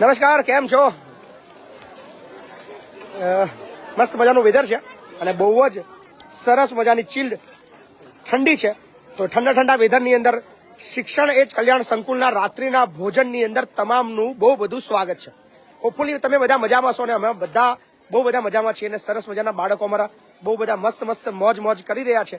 નમસ્કાર, કેમ છો? મસ્ત મજાનું વેધર છે અને બહુ જ સરસ મજાની ચીલ્ડ ઠંડી છે. તો ઠંડા ઠંડા વેધરની અંદર શિક્ષણ એજ કલ્યાણ સંકુલના રાત્રિના ભોજનની અંદર તમામનું બહુ બધું સ્વાગત છે. હોપફુલી તમે બધા મજામાં છો ને અમે બધા બહુ બધા મજામાં છીએ અને સરસ મજાના બાળકો અમારા બહુ બધા મસ્ત મસ્ત મોજ કરી રહ્યા છે.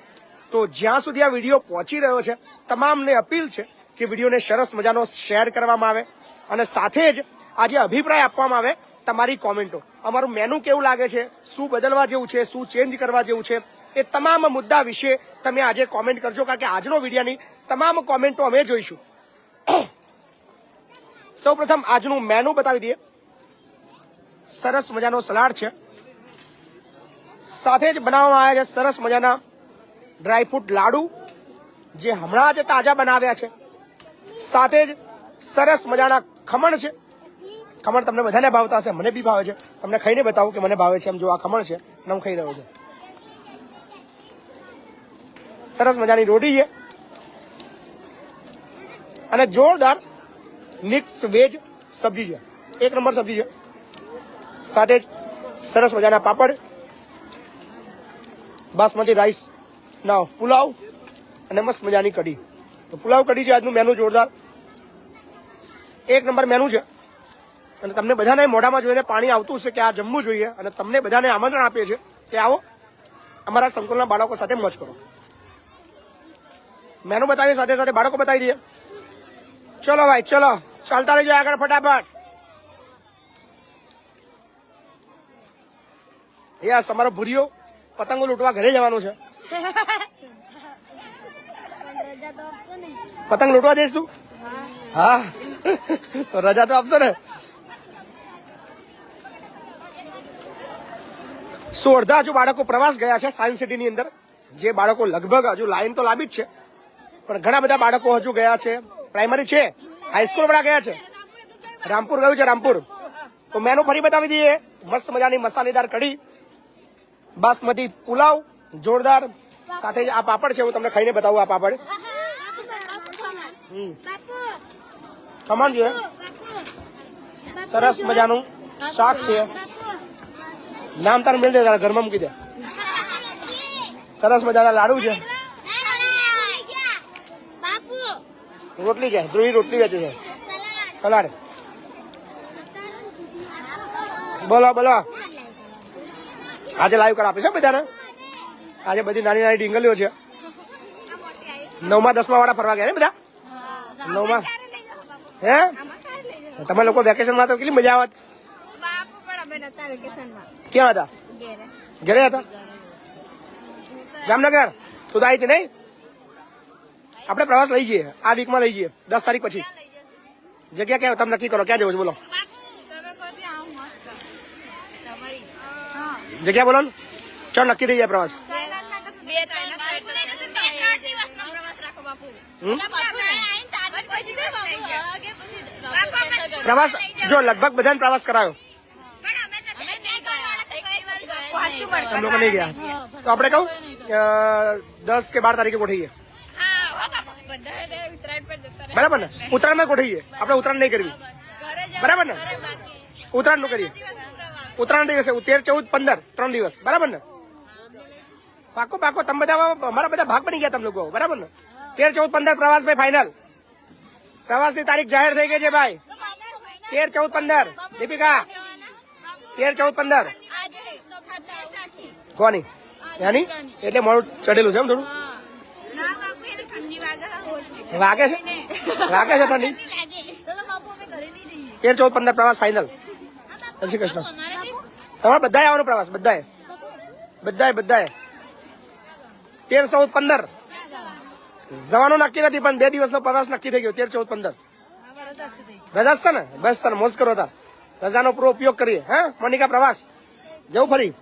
તો જ્યાં સુધી આ વિડીયો પહોંચી રહ્યો છે તમામને અપીલ છે કે વિડીયોને સરસ મજાનો શેર કરવામાં આવે અને સાથે જ આજે અભિપ્રાય આપવામાં આવે તમારી કોમેન્ટો. અમારું મેનુ કેવું લાગે છે, શું બદલવા જેવું છે, શું ચેન્જ કરવા જેવું છે, એ તમામ મુદ્દા વિશે તમે આજે કોમેન્ટ કરજો, કારણ કે આજનો વિડીયોની તમામ કોમેન્ટો અમે જોઈશું. સૌ પ્રથમ આજનું મેનુ બતાવી દઈએ. સરસ મજાનો સલાડ છે, સાથે જ બનાવવામાં આવ્યા છે સરસ મજાના ડ્રાયફ્રૂટ લાડુ જે હમણાં જ તાજા બનાવ્યા છે. સાથે જ સરસ મજાના ખમણ છે. ખમણ તમને બધાને ભાવતા હશે, મને બી ભાવે છે. તમને ખાઈને બતાવું કે મને ભાવે છે. એમ જો આ ખમણ છે અને હું ખાઈ રહ્યો છું. સરસ મજાની રોટી છે અને જોરદાર મિક્સ વેજ સબ્જી છે, એક નંબર સબ્જી છે. સાથે જ સરસ મજાના પાપડ, બાસમતી રાઈસ ના પુલાવ અને મસ્ત મજાની કઢી. તો પુલાવ કઢી છે આજનું મેનુ, જોરદાર એક નંબર મેનુ છે. અને તમને બધાને મોઢામાં જોઈને પાણી આવતું હશે કે આ જમવું જોઈએ, અને તમને બધાને આમંત્રણ આપીએ છીએ કે આવો અમારા સંકુલના બાળકો સાથે મોજ કરો. મેનુ બતાવીએ, સાથે સાથે બાળકો બતાવી દઈએ. ચલો ભાઈ, ચલો ચાલતા રહેજો આગળ ફટાફટ. યસ, અમારો ભૂરિયો પતંગો લૂંટવા ઘરે જવાનું છે. પતંગ લૂંટવા જઈશું? હા, તો રજા તો આપશો ને. સો અડધા હજુ બાળકો પ્રવાસ ગયા છે સાયન્સ સિટીની અંદર. જે બાળકો લગભગ હજુ લાઈન તો લાંબી જ છે, પણ ઘણા બધા બાળકો હજુ ગયા છે. પ્રાઇમરી છે, હાઈસ્કૂલ વાળા ગયા છે. રામપુર ગયું છે, રામપુર. તો મેનુ ફરી બતાવી દઈએ. મસ્ત મજાની મસાલેદાર કઢી, બાસમતી પુલાવ જોરદાર, સાથે જ આ પાપડ છે. હું તમને ખાઈને બતાવું. આ પાપડ ખમણ છે, સરસ મજાનું શાક છે. નામ તાર મેળ દે, તારા ઘરમાં મૂકી દે. સરસ મજાના લાડુ છે, રોટલી છે, ધ્રુવી રોટલી વેચે છે, સલાડ. બોલો બોલો, આજે લાઈવ કર આપીશ બધાને. આજે બધી નાની નાની ડીંગલીઓ છે. 9મા 10મા વાળા ફરવા ગયા ને બધા? 9મા હે? તમે લોકો વેકેશનમાં તો કેટલી મજા આવત. ક્યાં હતા? ઘરે હતા. જામનગર તું તો આવી હતી નહીં? આપણે પ્રવાસ લઈ જઈએ, આ વીકમાં લઈ જઈએ, 10 તારીખ પછી. જગ્યા ક્યાં તમે નક્કી કરો, ક્યાં જવું છે બોલો? જગ્યા બોલો ને, ચાલ નક્કી થઈ જાય પ્રવાસ. પ્રવાસ જો લગભગ બધાને પ્રવાસ કરાયો, हम लोग नहीं गया. तो આપણે કહું 10 કે 12 તારીખે ગોઠવીએ, બરાબર ને? ઉત્તરાયણમાં ગોઠવીએ. આપણે ઉત્તરાયણ નહીં કરવી, બરાબર ને? ઉત્તરાયણ નું કરીએ. ઉત્તરાયણ દિવસે 13, 14, 15 3 દિવસ, બરાબર ને? પાકો પાકો. તમે બધા અમારા બધા ભાગ બની ગયા તમે લોકો, બરાબર ને? 13, 14, 15 પ્રવાસ ભાઈ ફાઇનલ. પ્રવાસની તારીખ જાહેર થઈ ગઈ છે ભાઈ. 13, 14, 15 દીપિકા, 13, 14, 15 કોની યાની? એટલે મોડું ચડેલું છે એમ થોડું વાગે છે, વાગે છે ઠંડી. 13, 14, 15 પ્રવાસ ફાઇનલ. શ્રી કૃષ્ણ. તમારે બધાએ આવવાનો પ્રવાસ, બધાએ 13, 14, 15 જવાનું નક્કી નથી, પણ 2 દિવસનો પ્રવાસ નક્કી થઈ ગયો. 13, 14, 15 રજા છે ને? બસ તને મોજ કરો તાર, રજાનો પૂરો ઉપયોગ કરીએ. હા મોનિકા, પ્રવાસ જવું ફરી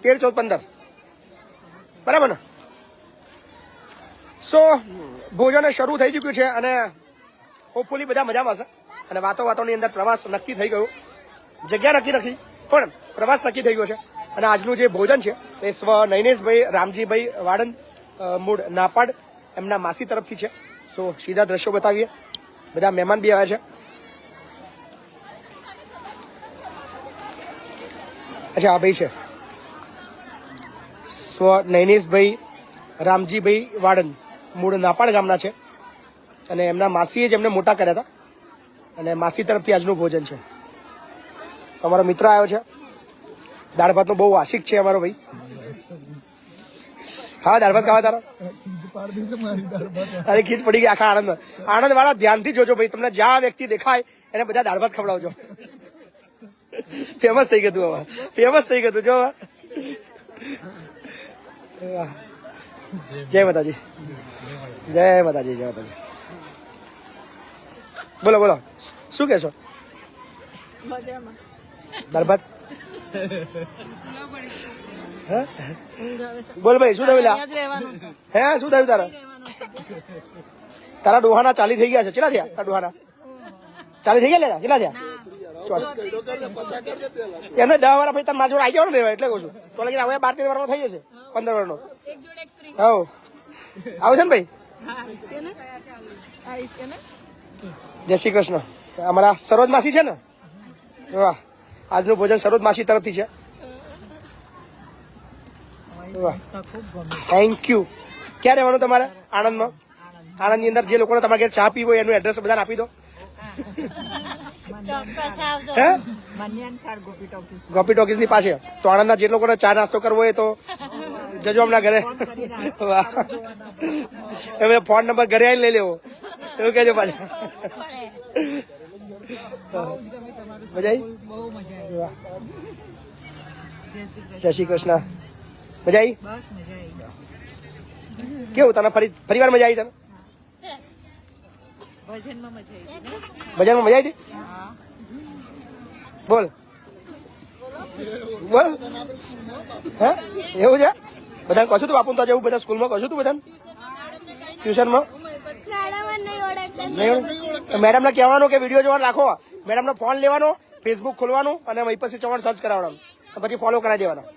13, 14, 15 બરાબર ને? સો ભોજન શરૂ થઈ ચૂક્યું છે અને હોપફુલી બધા મજામાં હશે. અને વાતોની અંદર પ્રવાસ નક્કી થઈ ગયો, જગ્યા નક્કી નથી પણ પ્રવાસ નક્કી થઈ ગયો છે. અને આજનું જે ભોજન છે એ સ્વ નૈનેશભાઈ રામજીભાઈ વાડન મૂળ નાપાડ એમના માસી તરફથી છે. સો સીધા દ્રશ્યો બતાવીએ. બધા મહેમાન બી આવ્યા છે. અચ્છા આ ભાઈ છે નૈનેશભાઈ રામજીભાઈ વાડન, મૂળ નાપાડ ગામના છે અને એમના માસીએ જ એમને મોટા કર્યા હતા અને માસી તરફથી આજનું ભોજન છે. અમારો મિત્ર આવ્યો છે, દાળ ભાતનો બહુ આશિક છે અમારો ભાઈ. હા દાળ ભાત ખાવા તારા? અરે ખીચ પડી ગઈ આખા આણંદ. આણંદ વાળા ધ્યાનથી જોજો ભાઈ, તમને જ્યાં વ્યક્તિ દેખાય એને બધા દાળ ભાત ખવડાવજો. ફેમસ થઈ ગયું તું, હવે ફેમસ થઈ ગયું તું જો. જય માતાજી, જય માતાજી, જય માતાજી. બોલો બોલો શું કહેશો? દાળ ભાત બોલ ભાઈ શું થયું? હે શું થયું તારા? તારા ડોહાના 40 થઈ ગયા છે. કેટલા થયા તારા ડોહાના? 40 થઈ ગયા? કેટલા થયા? એમને 10 વાર ભાઈ તમે મારા જોડે આવી જાવ ને એટલે કહું છું. તો લગી હવે 12-13 વારમાં થઈ જશે, 15 વારનો. હા આવશે ને ભાઈ? જય શ્રી કૃષ્ણ. અમારા સરોજ માસી છે ને? વાહ, આજનું ભોજન સરોજ માસી તરફથી છે. Thank you. ક્યાં રહેવાનું તમારે? આણંદમાં. આણંદની અંદર જે લોકોને તમારે ઘેર ચા પીવો એનું એડ્રેસ બધાને આપી દો. ગોપી ટોકીસ ની પાસે. તો આણંદના જે લોકોને ચા નાસ્તો કરવો હોય તો જજો હમણાં ઘરે. તમે ફોન નંબર ઘરે આવીને લઈ લેવો એવું કહેજો પાછા. મજા આવી? જય શ્રી કૃષ્ણ. મજા આવી? કેવું તને ફરીવાર મજા આવી? તને ભજનમાં મજા આવી? બોલ બોલ. હે એવું છે? બધાને કહું છું તું બાપુ તો જવું, બધા સ્કૂલમાં કહું છું તું બધાને, ટ્યુશનમાં. મેડમ ને કહેવાનું કે વિડીયો જોવાનું રાખો, મેડમ નો ફોન લેવાનો, ફેસબુક ખોલવાનું અને મહિપતસિંહ ચૌહાણ સર્ચ કરાવવાનું, પછી ફોલો કરાવી દેવાના.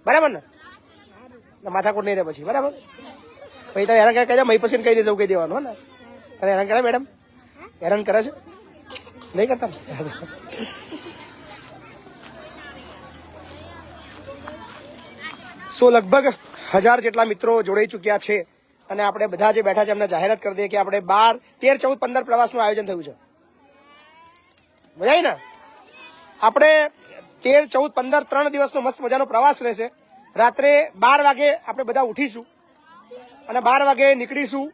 બરાબર ને? માથાકૂટ નહીં રહે પછી. બરાબર? પછી તો હેરાન કહી દે, મહિપતસિંહ કહી દેશે એવું કહી દેવાનું. ને અને હેરાન કરે મેડમ? હેરાન કરે છે? નહીં કરતા? સો લગભગ 1000 જેટલા મિત્રો જોડાઈ ચુક્યા છે અને આપણે બધા જે બેઠા છે એમને જાહેરાત કરી દઈએ કે આપણે 12, 13, 14, 15 પ્રવાસનું આયોજન થયું છે. મજા આવી ને? આપણે 13, 14, 15 3 દિવસનો મસ્ત મજાનો પ્રવાસ રહેશે. રાત્રે 12 વાગે આપણે બધા ઉઠીશું અને 12 વાગે નીકળીશું.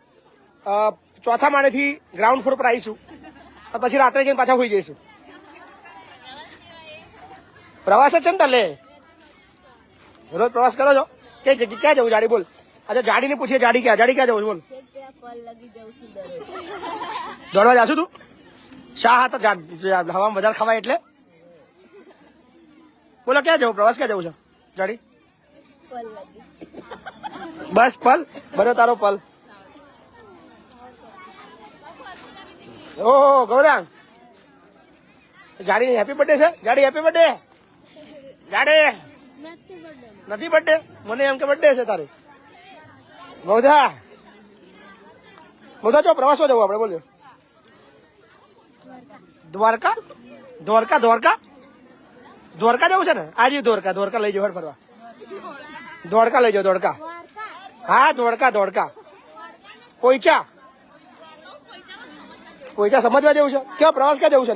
ચોથા માળેથી ગ્રાઉન્ડ ફ્લોર પર આવીશું, પછી રાત્રે જઈને પાછા હોઈ જઈશું. પ્રવાસ જ છે ને તાલે? રોજ પ્રવાસ કરો છો? ક્યાં જવું જાડી? બોલ. અચ્છા જાડી ને પૂછીએ, જાડી ક્યાં જવું? બોલ. દોડવા જાશું તું? શા હા તો હવામાં વધારે ખવાય એટલે? બોલો ક્યાં જવું? પ્રવાસ ક્યાં જવું છે જાડી? બસ પલ બરો તારો પલ. ઓહો ગૌરાંગ, જાડી હેપી બર્થડે છે? જાડી હેપી બર્થડે. જાડે નથી બર્થડે? મને એમ કે બર્થડે છે તારી. મોધા ચો પ્રવાસો જવું આપણે? બોલ્યો દ્વારકા. દ્વારકા જવું છે ને? આજે દ્વારકા લઈ જાવ ફરવા. દ્વારકા લઈ જાવ. દ્વારકા હા, દ્વારકા. પોઈચા સમજવા જેવું છે? કેવો પ્રવાસ ક્યાં જવું છે?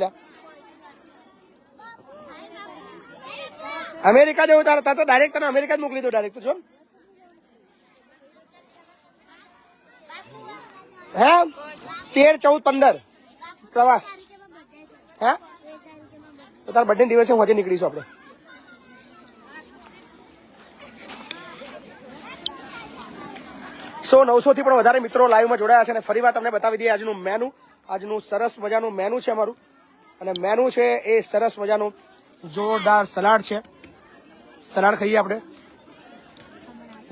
અમેરિકા જવું? તારે તો ડાયરેક્ટ તને અમેરિકા જ મોકલી દો ડાયરેક્ટ. જો હે 13, 14, 15 પ્રવાસ. હે તો તારા બર્થડે દિવસે હું હજી નીકળીશું આપણે. 100-900 થી પણ વધારે મિત્રો લાઈવમાં જોડાયા છે અને ફરીવાર તમને બતાવી દઈએ આજનું મેનુ. આજનું સરસ મજાનું મેનુ છે અમારું અને મેનુ છે એ સરસ મજાનું જોરદાર સલાડ છે. સલાડ ખાઈએ આપણે.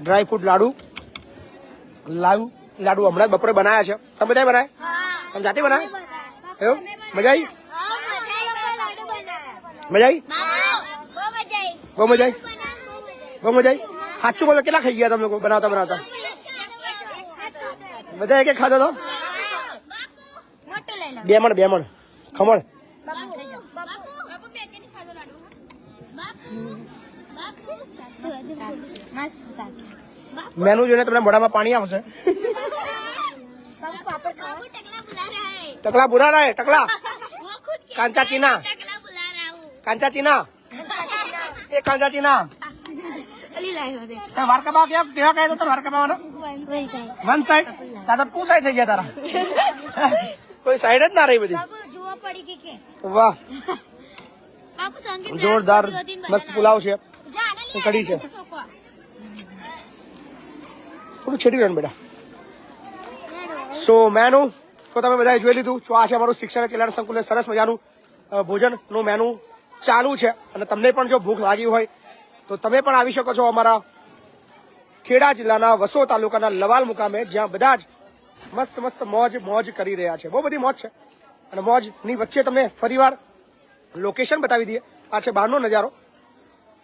ડ્રાય ફ્રૂટ લાડુ હમણાં જ બપોરે બનાવ્યા છે. તમે બધા બનાવ્યા? તમે જાતે બનાવ્યા? એવું? મજા આવી? બહુ મજા આવી. સાચું બોલો, કેટલા ખાઈ ગયા તમે લોકો બનાવતા? બધા એક ખાધો તો? બે મણ ખમણ. મેનુ જોઈને તમને મોઢામાં પાણી આવશે. टकला बुरा रहा है टकला कांचा चीना ये कांचा चीना वारकाबा क्या क्या कहते तो वारकाबा ना वन साइड दादा टू साइड થઈ ગયા તારા કોઈ સાઈડ જ ના રહી બધી વાહ જોરદાર મસ્ત પુલાવ છે કઢી છે થોડું છેડી રહ્યું બેટા સો મેનુ તો તમે બધાએ જોઈ લીધું જો આ છે અમારું શિક્ષણ કલ્યાણ સંકુલને સરસ મજાનું ભોજનનું મેનુ ચાલુ છે અને તમને પણ જો ભૂખ લાગી હોય તો તમે પણ આવી શકો છો અમારા ખેડા જિલ્લાના વસો તાલુકાના લવાલ મુકામે જ્યાં બધા જ મસ્ત મસ્ત મોજ કરી રહ્યા છે બહુ બધી મોજ છે અને મોજની વચ્ચે તમને ફરીવાર લોકેશન બતાવી દઈએ આ છે બહારનો નજારો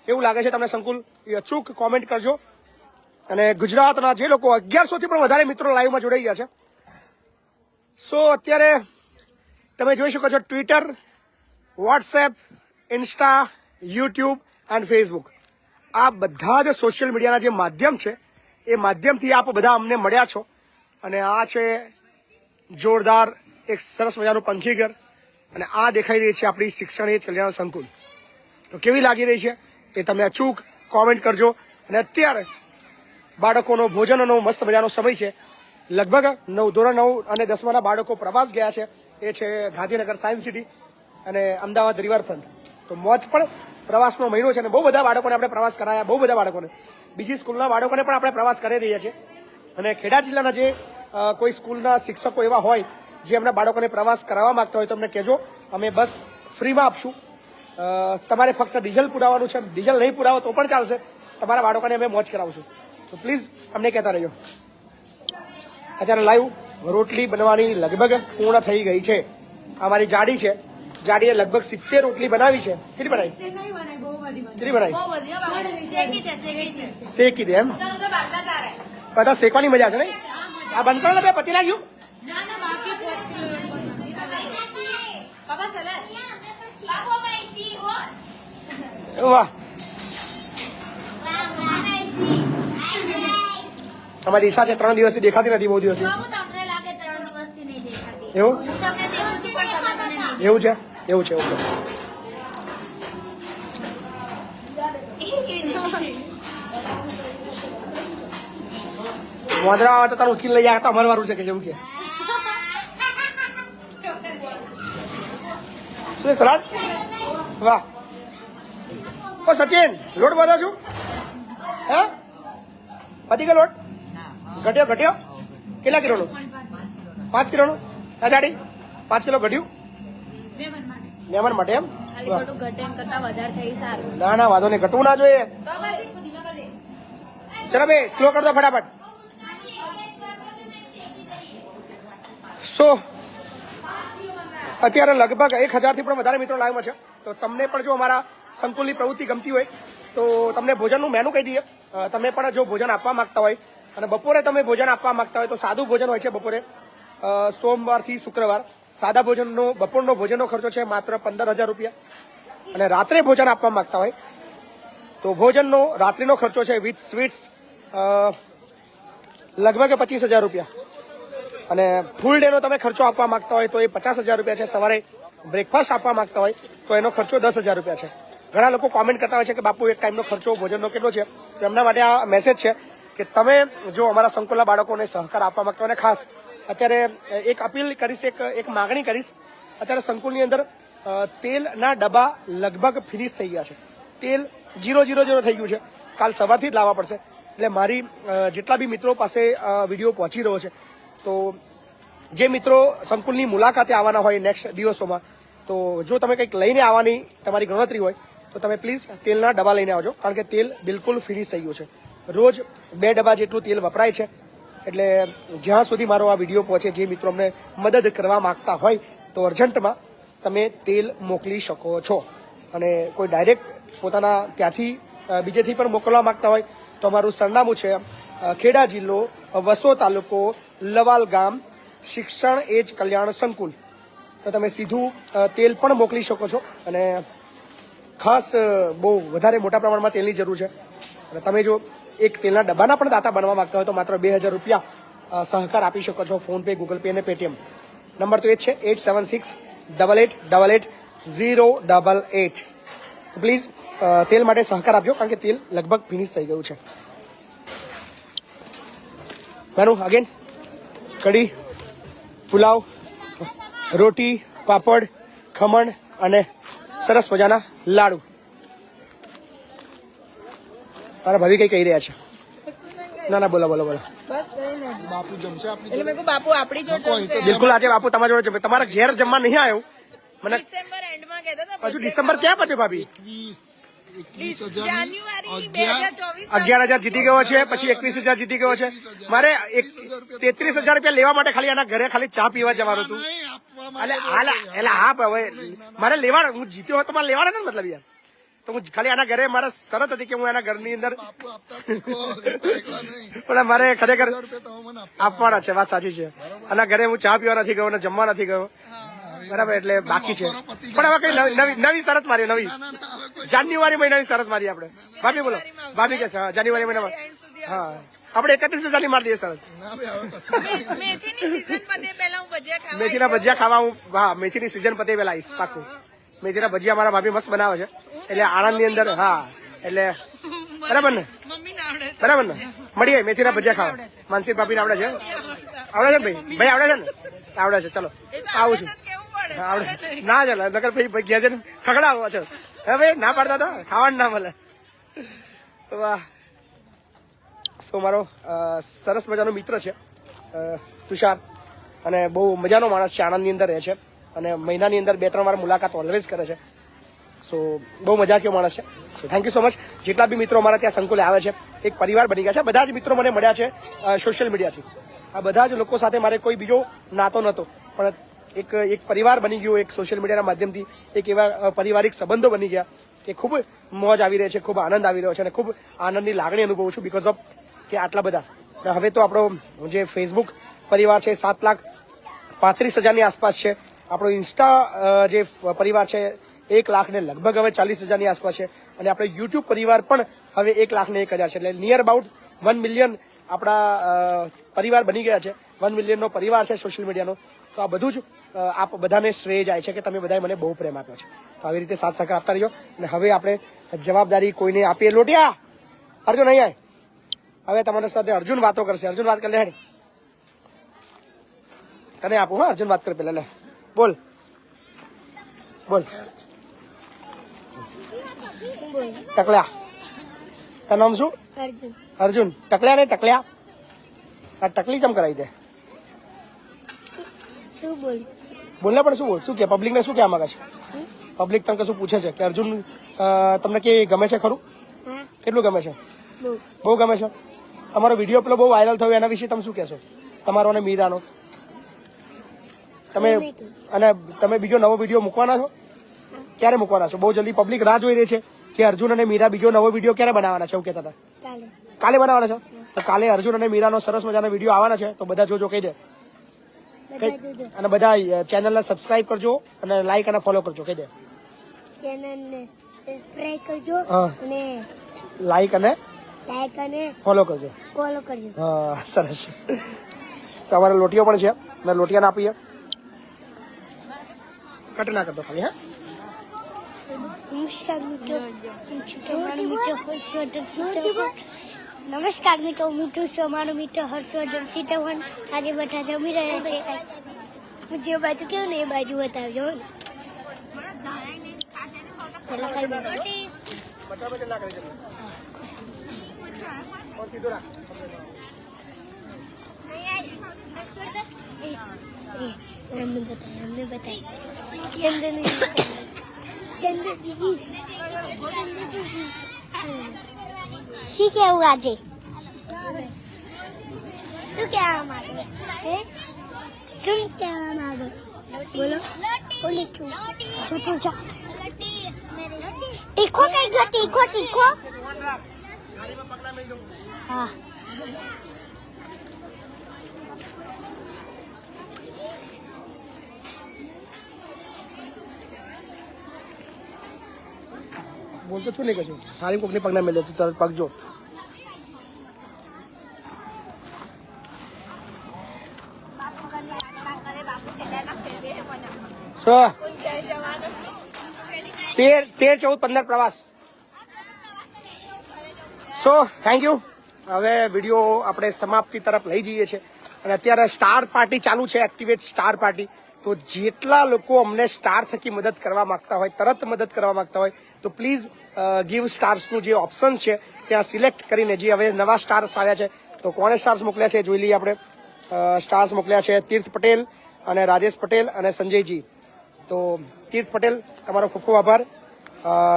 કેવું લાગે છે તમને સંકુલ એ અચૂક કોમેન્ટ કરજો અને ગુજરાતના જે લોકો 1100 થી પણ વધારે મિત્રો લાઈવમાં જોડાઈ ગયા છે સો અત્યારે તમે જોઈ શકો છો Twitter WhatsApp Insta YouTube and Facebook આ બધા જ સોશિયલ મીડિયાના જે માધ્યમ છે એ માધ્યમથી આપ બધા અમને મળ્યા છો અને આ છે જોરદાર એક સરસ મજાનું પંખી ઘર અને આ દેખાઈ રહી છે આપણી શિક્ષણ કલ્યાણ સંકુલ તો કેવી લાગી રહી છે એ તમે અચૂક કોમેન્ટ કરજો અને અત્યારે બાળકોનો ભોજનનો મસ્ત મજાનો સમય છે લગભગ ધોરણ 9 અને 10માના બાળકો પ્રવાસ ગયા છે એ છે ગાંધીનગર સાયન્સ સિટી અને અમદાવાદ રિવરફ્રન્ટ તો મોજ પણ પ્રવાસનો મહિનો છે અને બહુ બધા બાળકોને આપણે પ્રવાસ કરાયા બહુ બધા બાળકોને બીજી સ્કૂલના બાળકોને પણ આપણે પ્રવાસ કરી રહ્યા છીએ અને ખેડા જિલ્લાના જે કોઈ સ્કૂલના શિક્ષકો એવા હોય જે એમના બાળકોને પ્રવાસ કરાવવા માંગતા હોય તો અમને કહેજો અમે બસ ફ્રીમાં આપશું તમારે ફક્ત ડીઝલ પુરાવાનું છે ડીઝલ નહીં પુરાવો તો પણ ચાલશે તમારા બાળકોને અમે મોજ કરાવશું તો પ્લીઝ અમને કહેતા રહેજો અત્યારે લાઈવ રોટલી બનવાની લગભગ પૂર્ણ થઈ ગઈ છે અમારી જાડી છે જાડીએ લગભગ 70 રોટલી બનાવી છે કેટલી બનાવી શેકી દે એમ બધા શેકવાની મજા છે ને આ બંધ કરો ને બે પતિ લાગ્યું વાહ તમારી ઈચ્છા છે 3 દિવસથી દેખાતી નથી બહુ દિવસથી એવું એવું છે એવું છે મોદરા આવે તો તારું ઉચકી લઈ જાય તો અમારું વારું છે કે જેવું કે શું સલાડ વાહ ઓ સચિન લોટ બધો છું હે પતી ગયો લોટ ઘટ્યો કેટલા કિલોનો 5 કિલોનો આ જાડી 5 કિલો ઘટ્યું મહેમાન માટે એમ ના ના વાંધો નહીં ઘટવું ના જોઈએ ચલો બે સ્લો કર દો ફટાફટ સો અત્યારે લગભગ 1000 થી પણ વધારે મિત્રો લાઈવમાં છે તો તમને પણ જો અમારા સંકુલની પ્રવૃત્તિ ગમતી હોય તો તમને ભોજનનું મેનુ કહી દઈએ તમે પણ જો ભોજન આપવા માંગતા હોય અને બપોરે તમે ભોજન આપવા માંગતા હોય તો સાદું ભોજન હોય છે બપોરે સોમવારથી શુક્રવાર સાદા ભોજનનો બપોરનો ભોજનનો ખર્ચો છે માત્ર 15,000 રૂપિયા અને રાત્રે ભોજન આપવા માંગતા હોય તો ભોજનનો રાત્રિનો ખર્ચો છે વિથ સ્વીટ્સ લગભગ 25,000 રૂપિયા અને ફૂલ ડેનો તમે ખર્ચો આપવા માંગતા હોય તો એ 50,000 રૂપિયા છે સવારે બ્રેકફાસ્ટ આપવા માંગતા હોય તો એનો ખર્ચો 10,000 રૂપિયા છે ઘણા લોકો કોમેન્ટ કરતા હોય છે કે બાપુ એક ટાઈમનો ખર્ચો ભોજનનો કેટલો છે તો એમના માટે આ મેસેજ છે કે તમે જો અમારા સંકુલના બાળકોને સહકાર આપવા માંગતા હોય અને ખાસ અત્યારે એક અપીલ કરીશ એક માગણી કરીશ અત્યારે સંકુલની અંદર તેલના ડબ્બા લગભગ ફિનિશ થઈ ગયા છે તેલ 000 થઈ ગયું છે કાલ સવારથી જ લાવવા પડશે એટલે મારી જેટલા બી મિત્રો પાસે વિડીયો પહોંચી રહ્યો છે તો જે મિત્રો સંકુલની મુલાકાતે આવવાના હોય નેક્સ્ટ દિવસોમાં તો જો તમે કંઈક લઈને આવવાની તમારી ગણતરી હોય તો તમે પ્લીઝ તેલના ડબ્બા લઈને આવજો કારણ કે તેલ બિલકુલ ફિનિશ થઈ ગયું છે રોજ 2 ડબ્બા જેટલું તેલ વપરાય છે એટલે જ્યાં સુધી મારો આ વિડીયો પહોંચે જે મિત્રો અમને મદદ કરવા માંગતા હોય તો અર્જન્ટમાં તમે તેલ મોકલી શકો છો અને કોઈ ડાયરેક્ટ પોતાના ત્યાંથી બીજેથી પણ મોકલવા માંગતા હોય તો અમારું સરનામું છે ખેડા જિલ્લો વસો તાલુકો લવાલ ગામ શિક્ષણ કલ્યાણ સંકુલ તો તમે સીધું તેલ પણ મોકલી શકો છો અને ખાસ બહુ વધારે મોટા પ્રમાણમાં તેલની જરૂર છે અને તમે જો એક તેલના ડબ્બાના પણ દાતા બનવા માંગતા હોય તો માત્ર 2000 રૂપિયા સહકાર આપી શકો છો. ફોનપે, ગૂગલ પે અને પેટીએમ નંબર તો એ જ છે 8768880088. પ્લીઝ તેલ માટે સહકાર આપજો કારણ કે તેલ લગભગ ફિનિશ થઈ ગયું છે. મેનું અગેન કઢી, પુલાવ, રોટી, પાપડ, ખમણ અને સરસ મજાના લાડુ. તારા ભાભી કઈ કહી રહ્યા છે? ના બોલો બોલો બોલો. બાપુ જમશે એટલે મેં કહ્યું બાપુ આપણી જોડે જમશે. બિલકુલ આજે બાપુ તમારા જોડે જમે. તમારા ઘેર જમવા નહીં આવ્યો મને ડિસેમ્બર એન્ડમાં કહેતા હતા હજુ ડિસેમ્બર ક્યાં પત્યું ભાભી? 21,000 જાન્યુઆરી 2024 11,000 જીતી ગયો છે, પછી 21,000 જીતી ગયો છે. મારે 33,000 રૂપિયા લેવા માટે ખાલી આના ઘરે ખાલી ચા પીવા જવાનું હતું. એટલે હા હવે મારે લેવાના, હું જીત્યો હોય તો મારે લેવાના ને મતલબ યાર. તો હું ખાલી આના ઘરે મારા શરત હતી કે હું એના ઘરની અંદર પણ મારે ખરેખર આપવાના છે. વાત સાચી છે. આના ઘરે હું ચા પીવા નથી ગયો ને જમવા નથી ગયો બરાબર, એટલે બાકી છે. પણ હવે કઈ નવી શરત મારી, નવી જાન્યુઆરી મહિનાની શરત મારી આપણે. ભાભી બોલો, ભાભી કે છે જાન્યુઆરી મહિનામાં હા આપણે 31,000 ની મારી દઈએ શરત. મેથીની સીઝન પતે પહેલા હું ભજીયા ખાવા મેથીના ભજીયા ખાવા હું, હા મેથીની સીઝન પતે પહેલા આવીશ પાકું. મેથીના ભજીયા મારા ભાભી મસ્ત બનાવે છે એટલે આણંદ ની અંદર. હા એટલે બરાબર ને, મમ્મીને આવડે છે. બરાબર ને, મળીએ મેથીના ભજીયા ખાવા. માનસી ભાભીને આવડે છે? આવડે છે ને ભાઈ આવડે છે ને? આવડે છે. ચલો આવું છું. કેવું પડે આવડે ના ચાલે નકર ભાઈ ઘેર જઈને ખગડાવો છો. હે ભાઈ ના પાડતા હતા ખાવાનું ના મળે. વાહ. સો મારો સરસ મજાનો મિત્ર છે તુષાર અને બહુ મજાનો માણસ છે. આણંદની અંદર રહે છે અને મહિનાની અંદર 2-3 વાર મુલાકાત ઓલવેઝ કરે છે. સો બહુ મજાકીયો માણસ છે. So thank you so much. જેટલા બી મિત્રો અમારા ત્યાં સંકુલે આવે છે એક પરિવાર બની ગયા છે. બધા જ મિત્રો મને મળ્યા છે સોશિયલ મીડિયાથી. આ બધા જ લોકો સાથે મારે કોઈ બીજો નાતો નહોતો પણ એક પરિવાર બની ગયો. એક સોશિયલ મીડિયાના માધ્યમથી એક એવા પારિવારિક સંબંધો બની ગયા કે ખૂબ મોજ આવી રહી છે, ખૂબ આનંદ આવી રહ્યો છે અને ખૂબ આનંદની લાગણી અનુભવું છું બીકોઝ ઓફ કે આટલા બધા. હવે તો આપણો જે ફેસબુક પરિવાર છે 7,35,000 આસપાસ છે. આપણો ઇન્સ્ટા જે પરિવાર છે 1 લાખ ને લગભગ હવે 40,000 આસપાસ છે અને આપણે યુટ્યુબ પરિવાર પણ હવે 1 લાખ ને 1,000 છે. એટલે નિયર અબાઉટ 1 મિલિયન આપણા પરિવાર બની ગયા છે. 1 મિલિયનનો પરિવાર છે સોશિયલ મીડિયાનો. તો આ બધું જ આપ બધાને શ્રેય જાય છે કે તમે બધાએ મને બહુ પ્રેમ આપ્યો છે. તો આવી રીતે સાથ સહકાર આપતા રહીજો અને હવે આપણે જવાબદારી કોઈને આપીએ. લોટિયા અર્જુન અહીં હવે તમારા સાથે અર્જુન વાતો કરશે. અર્જુન વાત કરી લે હેડ. તને આપું. હા અર્જુન વાત કરે પેલા. લે બોલ બોલ. ટકલ્યા તારું નામ શું? અર્જુન. ટકલ્યા ને ટકલ્યા આ ટકલી કેમ કરાવી દે? શું બોલ? બોલને પણ શું બોલ? શું કે પબ્લિકને શું કહેવા માંગે છે? પબ્લિક તને કશું પૂછે છે કે અર્જુન તમને કે ગમે છે ખરું? કેટલું ગમે છે? બહુ ગમે છે. તમારો વિડીયો પેલો બહુ વાયરલ થયો એના વિશે તમે શું કહેશો? તમારો અને મીરાનો. તમે બીજો નવો વિડીયો મૂકવાના છો? ક્યારે મૂકવાના છો? બહુ જલ્દી પબ્લિક રાહ જોઈ રહી છે કે અર્જુન અને મીરા બીજો નવો વિડીયો ક્યારે બનાવવાના છે એવું કહેતા હતા. કાલે બનાવવાના છો? તો કાલે અર્જુન અને મીરાનો સરસ મજાનો વિડીયો આવવાના છે તો બધા જોજો કહી દે. અને બધા ચેનલને સબસ્ક્રાઇબ કરજો અને લાઈક અને ફોલો કરજો કહી દે. ચેનલને સબસ્ક્રાઇબ કરજો અને લાઈક અને ફોલો કરજો. હા સરસ. તો અમારે લોટીઓ પણ છે અને લોટિયાને આપીએ. કટ ના કરતો ખાલી. હા નમસ્કાર મિત્રો, હું છું અમારો મિત્ર હર્ષવર્ધન સીતાવન. આજે બધા જમી રહ્યા છે. હું જે બાજુ કેવું ને એ બાજુ બતાવજો. પેલા કઈ બાજુ हमने बताया चंदन શીખે એવું આજે શું કહેવા માંગે? શું કહેવા માંગે? બોલો. બોલી છું છૂટું છે. તીખો કઈ ગયો? તીખો તીખો. હા બોલતો છું નહીં કશું ખાલી કોકની પગના મેળે તું તરત પગ જો સો 13, 14, 15 પ્રવાસ સો થેન્ક યુ હવે વિડીયો આપણે સમાપ્તિ તરફ લઈ જઈએ છીએ અને અત્યારે સ્ટાર પાર્ટી ચાલુ છે એક્ટિવેટ સ્ટાર પાર્ટી તો જેટલા લોકો અમને સ્ટાર થકી મદદ કરવા માંગતા હોય તરત મદદ કરવા માંગતા હોય તો પ્લીઝ ગીવ સ્ટાર્સનું જે ઓપ્શન છે ત્યાં સિલેક્ટ કરીને જે હવે નવા સ્ટાર્સ આવ્યા છે તો કોણે સ્ટાર્સ મોકલ્યા છે જોઈ લઈએ આપણે સ્ટાર્સ મોકલ્યા છે તીર્થ પટેલ અને રાજેશ પટેલ અને સંજયજી તો તીર્થ પટેલ તમારો ખૂબ ખૂબ આભાર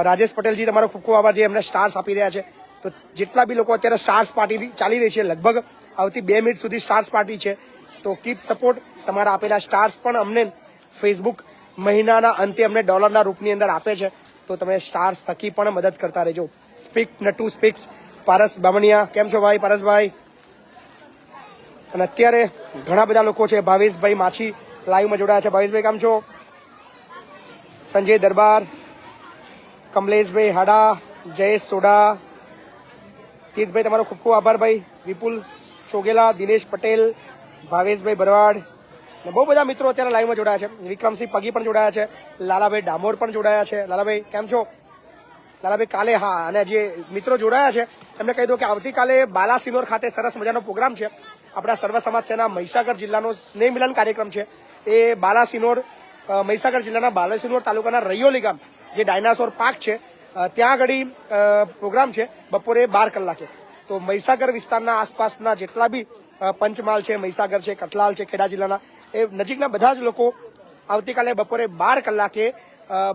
રાજેશ પટેલજી તમારો ખૂબ ખૂબ આભાર જે એમને સ્ટાર્સ આપી રહ્યા છે તો જેટલા બી લોકો અત્યારે સ્ટાર્સ પાર્ટી ચાલી રહી છે લગભગ આવતી 2 મિનિટ સુધી સ્ટાર્સ પાર્ટી છે તો કીપ સપોર્ટ તમારા આપેલા સ્ટાર્સ પણ અમને ફેસબુક મહિનાના અંતે અમને ડોલરના રૂપની અંદર આપે છે તો તમે સ્ટાર્સ થકી પણ મદદ કરતા રહેજો સ્પીક નટુ સ્પીક્સ પારસ બામણિયા કેમ છો ભાઈ પારસભાઈ અને અત્યારે ઘણા બધા લોકો છે ભાવેશભાઈ માછી લાઈવમાં જોડાયા છે ભાવેશભાઈ કેમ છો સંજય દરબાર કમલેશભાઈ હાડા જયેશ સોડા તીર્થભાઈ તમારો ખૂબ ખૂબ આભાર ભાઈ વિપુલ ચોગેલા દિનેશ પટેલ ભાવેશભાઈ ભરવાડ ને બહુ બધા મિત્રો અત્યારે લાઈવમાં જોડાયા છે વિક્રમસિંહ પગી પણ જોડાયા છે લાલાભાઈ ડામોર પણ જોડાયા છે લાલાભાઈ કેમ છો લાલાભાઈ કાલે હા અને જે મિત્રો જોડાયા છે એમને કહી દો કે આવતીકાલે બાલાસિનોર ખાતે સરસ મજાનો પ્રોગ્રામ છે આપણા સર્વ સમાજ સેના મહીસાગર જિલ્લાનો સ્નેહ મિલન કાર્યક્રમ છે એ બાલાસિનોર મહીસાગર જિલ્લાના બાલાસિનોર તાલુકાના રૈયોલી ગામ જે ડાયનાસોર પાર્ક છે ત્યાં આગળ પ્રોગ્રામ છે બપોરે 12 કલાકે તો મહીસાગર વિસ્તારના આસપાસના જેટલા બી પંચમહાલ છે મહીસાગર છે કઠલાલ છે ખેડા જિલ્લાના એ નજીકના બધા જ લોકો આવતીકાલે બપોરે 12 કલાકે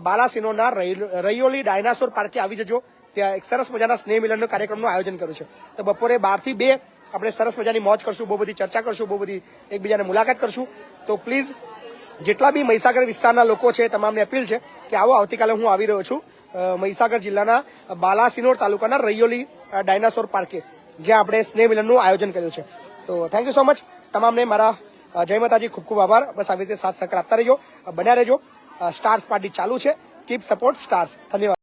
બાલાસિનોરના રૈયોલી ડાયનાસોર પાર્કે આવી જજો ત્યાં એક સરસ મજાના સ્નેહ મિલનનો કાર્યક્રમનું આયોજન કર્યું છે તો બપોરે 12 થી 2 આપણે સરસ મજાની મોજ કરશું બહુ બધી ચર્ચા કરશું બહુ બધી એકબીજાને મુલાકાત કરશું તો પ્લીઝ જેટલા બી મહીસાગર વિસ્તારના લોકો છે તમામને અપીલ છે કે આવો આવતીકાલે હું આવી રહ્યો છું મહીસાગર જિલ્લાના બાલાસિનોર તાલુકાના રૈયોલી ડાયનાસોર પાર્કે જ્યાં આપણે સ્નેહ મિલનનું આયોજન કર્યું છે તો થેન્ક યુ સો મચ તમામને મારા જય માતાજી ખૂબ ખૂબ આભાર બસ આવી રીતે સાથ સહકાર આપતા રહેજો બન્યા રહેજો સ્ટાર્સ પાર્ટી ચાલુ છે કીપ સપોર્ટ સ્ટાર્સ ધન્યવાદ